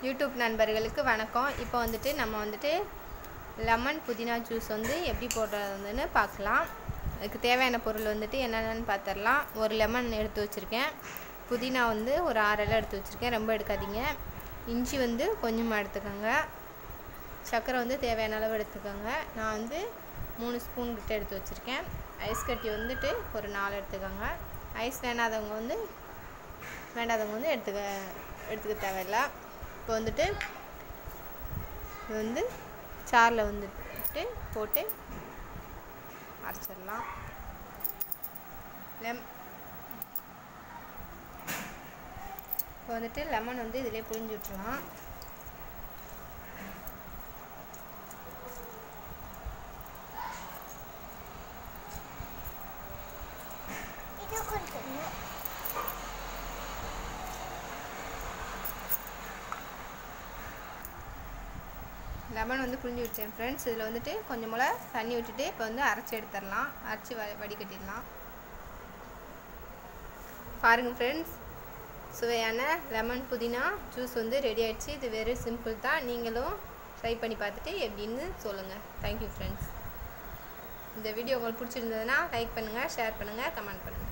YouTube நண்பர்களுக்கு வணக்கம். இப்போ வந்துட்டு நம்ம வந்துட்டு லெமன் புதினா ஜூஸ் வந்து எப்படி போடுறதுன்னு பார்க்கலாம். அதுக்கு தேவையான பொருள் வந்துட்டு என்னென்னு பார்த்துடலாம். ஒரு லெமன் எடுத்து வச்சுருக்கேன். புதினா வந்து ஒரு 6 இலை எடுத்து வச்சுருக்கேன், ரொம்ப எடுக்காதீங்க. இஞ்சி வந்து கொஞ்சமாக எடுத்துக்கோங்க. சர்க்கரை வந்து தேவையான அளவு எடுத்துக்கோங்க. நான் வந்து 3 ஸ்பூன் கிட்ட எடுத்து வச்சுருக்கேன். ஐஸ் கட்டி வந்துட்டு ஒரு 4 எடுத்துக்கோங்க. ஐஸ் வேண்டாதவங்க வந்து எடுத்துக்க தேவையில்லை. இப்போ வந்துட்டு இது வந்து சாரில் வந்துட்டு போட்டு அரைச்சிடலாம். இப்போ வந்துட்டு லெமன் வந்து இதிலே புழிஞ்சு விட்டுலாம். லெமன் வந்து புழிஞ்சு விட்டேன் ஃப்ரெண்ட்ஸ். இதில் வந்துட்டு கொஞ்சம் போல் தண்ணி விட்டுட்டு இப்போ வந்து அரைச்சி எடுத்துடலாம். அரைச்சி வடிகட்டிடலாம். பாருங்கள் ஃப்ரெண்ட்ஸ், சுவையான லெமன் புதினா ஜூஸ் வந்து ரெடி ஆகிடுச்சு. இது வெரி சிம்பிள் தான். நீங்களும் ட்ரை பண்ணி பார்த்துட்டு எப்படின்னு சொல்லுங்கள். Thank you friends. இந்த வீடியோ உங்களுக்கு பிடிச்சிருந்ததுன்னா லைக் பண்ணுங்கள், ஷேர் பண்ணுங்கள், கமெண்ட் பண்ணுங்கள்.